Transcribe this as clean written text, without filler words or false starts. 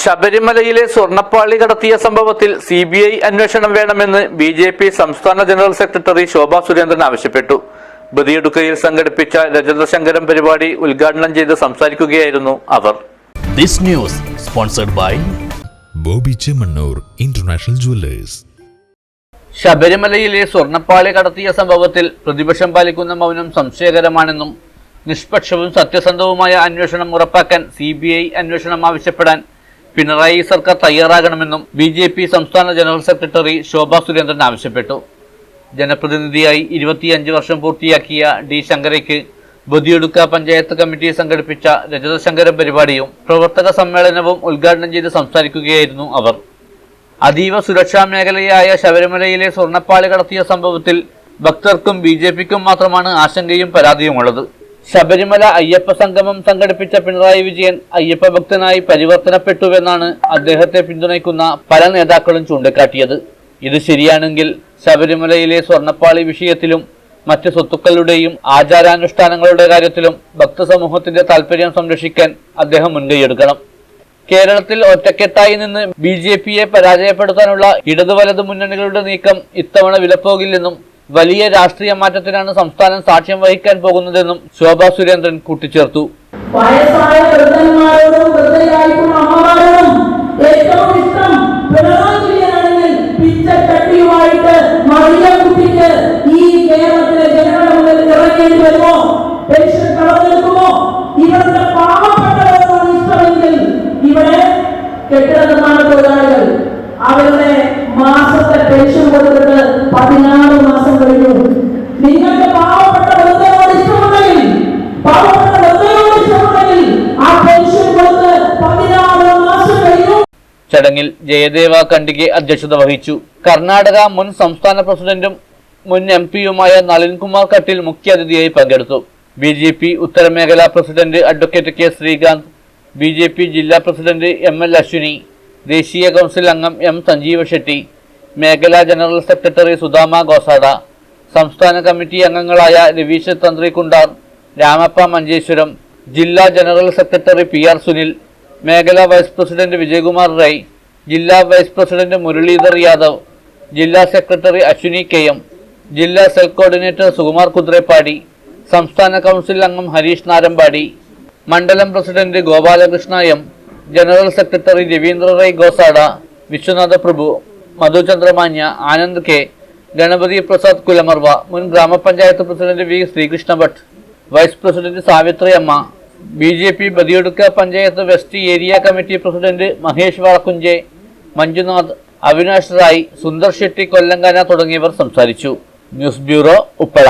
ശബരിമലയിലെ സ്വർണ്ണപ്പാളി കടത്തിയ സംഭവത്തിൽ CBI അന്വേഷണം വേണമെന്ന് BJP സംസ്ഥാന ജനറൽ സെക്രട്ടറി ശോഭാ സുരേന്ദ്രൻ ആവശ്യപ്പെട്ടു. ബദിയടുക്കയിൽ സംഘടിപ്പിച്ച രജതശങ്കരം പരിപാടി ഉദ്ഘാടനം ചെയ്ത് സംസാരിക്കുകയായിരുന്നു അവർ. This news sponsored by Bobby Chemmanur international jewellers. ശബരിമലയിലെ സ്വർണ്ണപ്പാളി കടത്തിയ സംഭവത്തിൽ പ്രതിപക്ഷം പാലിക്കുന്ന മൗനം സംശയകരമാണെന്നും നിഷ്പക്ഷവും സത്യസന്ധവുമായ അന്വേഷണം ഉറപ്പാക്കാൻ CBI അന്വേഷണം ആവശ്യപ്പെടാൻ പിണറായി സർക്കാർ തയ്യാറാകണമെന്നും BJP സംസ്ഥാന ജനറൽ സെക്രട്ടറി ശോഭാ സുരേന്ദ്രൻ ആവശ്യപ്പെട്ടു. ജനപ്രതിനിധിയായി 25 വർഷം പൂർത്തിയാക്കിയ D. ശങ്കരയ്ക്ക് ബദിയടുക്ക പഞ്ചായത്ത് കമ്മിറ്റി സംഘടിപ്പിച്ച രജതശങ്കരം പരിപാടിയും പ്രവർത്തക സമ്മേളനവും ഉദ്ഘാടനം ചെയ്ത് സംസാരിക്കുകയായിരുന്നു അവർ. അതീവ സുരക്ഷാ മേഖലയായ ശബരിമലയിലെ സ്വർണ്ണപ്പാളി കടത്തിയ സംഭവത്തിൽ ഭക്തർക്കും BJPക്കും മാത്രമാണ് ആശങ്കയും പരാതിയുമുള്ളത്. ശബരിമല അയ്യപ്പ സംഗമം സംഘടിപ്പിച്ച പിണറായി വിജയൻ അയ്യപ്പ ഭക്തനായി പരിവർത്തനപ്പെട്ടുവെന്നാണ് അദ്ദേഹത്തെ പിന്തുണയ്ക്കുന്ന പല നേതാക്കളും ചൂണ്ടിക്കാട്ടിയത്. ഇത് ശരിയാണെങ്കിൽ ശബരിമലയിലെ സ്വർണ്ണപ്പാളി വിഷയത്തിലും മറ്റ് സ്വത്തുക്കളുടെയും ആചാരാനുഷ്ഠാനങ്ങളുടെ കാര്യത്തിലും ഭക്തസമൂഹത്തിന്റെ താൽപര്യം സംരക്ഷിക്കാൻ അദ്ദേഹം മുൻകൈയെടുക്കണം. കേരളത്തിൽ ഒറ്റക്കെട്ടായി നിന്ന് BJPയെ പരാജയപ്പെടുത്താനുള്ള ഇടതു വലതു മുന്നണികളുടെ നീക്കം ഇത്തവണ വിലപ്പോകില്ലെന്നും വലിയ രാഷ്ട്രീയ മാറ്റത്തിനാണ് സംസ്ഥാനം സാക്ഷ്യം വഹിക്കാൻ പോകുന്നതെന്നും ശോഭാ സുരേന്ദ്രൻ കൂട്ടിച്ചേർത്തു. വയസ്സായ വൃദ്ധന്മാരോടും വൃദ്ധയായിട്ടും അമ്മമാരോടും ഏറ്റവും ഇഷ്ടം പിണറായി വിജയനാണെങ്കിൽ പിച്ചക്കട്ടിയുമായിട്ട് മറിയക്കുട്ടിക്ക് ഈ കേരളത്തിലെ ജനങ്ങളുടെ മുന്നിൽ ഇറങ്ങേണ്ടി വരുമോ? പെൻഷൻ കളഞ്ഞെടുക്കുമോ? ഇവരുടെ പാവപ്പെട്ടവരോടാണ് ഇഷ്ടമെങ്കിൽ ഇവിടെ കെട്ടിട നിർമ്മാണ തൊഴിലാളികൾ അവരുടെ മാസത്തെ പെൻഷൻ കൊടുത്തിട്ട് 16 മാസം കഴിഞ്ഞു. നിങ്ങൾക്ക് പാവപ്പെട്ട വൃദ്ധയോട് ഇഷ്ടമുണ്ടെങ്കിൽ ആ പെൻഷൻ കൊടുത്ത് 16 മാസം കഴിഞ്ഞു. ചടങ്ങിൽ ജയദേവ കണ്ടികെ അധ്യക്ഷത വഹിച്ചു. കർണാടക മുൻ സംസ്ഥാന പ്രസിഡന്റും മുൻ MP-യുമായ നളിൻകുമാർ കട്ടീൽ മുഖ്യാതിഥിയായി പങ്കെടുത്തു. BJP ഉത്തരമേഖലാ president advocate K. Sreekanth, BJP ജില്ലാ പ്രസിഡന്റ് ML അശ്വിനി, ദേശീയ കൗൺസിൽ അംഗം M. സഞ്ജീവ ഷെട്ടി, മേഖലാ ജനറൽ സെക്രട്ടറി സുധാമ ഗോസാഡ, സംസ്ഥാന കമ്മിറ്റി അംഗങ്ങളായ രവീശ് തന്ത്രി കുണ്ടാർ, രാമപ്പ മഞ്ചേശ്വരം, ജില്ലാ ജനറൽ സെക്രട്ടറി PR സുനിൽ, മേഖലാ വൈസ് പ്രസിഡന്റ് വിജയകുമാർ റൈ, ജില്ലാ വൈസ് പ്രസിഡന്റ് മുരളീധർ യാദവ്, ജില്ലാ സെക്രട്ടറി അശ്വിനി KM, ജില്ലാ സെൽ കോർഡിനേറ്റർ സുകുമാർ കുതിരപ്പാടി, സംസ്ഥാന കൗൺസിൽ അംഗം ഹരീഷ് നാരമ്പാടി, മണ്ഡലം president Gopalakrishna M, general secretary Ravindra Rai Gosada, Vishwanatha Prabhu, Madhuchandramanya, Anand K, Ganapathi Prasad Kulamarva, മുൻ ഗ്രാമപഞ്ചായത്ത് president V. Srikrishna Bhat, vice president Savithri Amma, BJP Badiyadka panchayat west area committee president Mahesh Valakunje, Manjunath, Avinash Rai, Sundar Shetty Kollangana തുടങ്ങിയവർ സംസാരിച്ചു. News bureau, Uppala.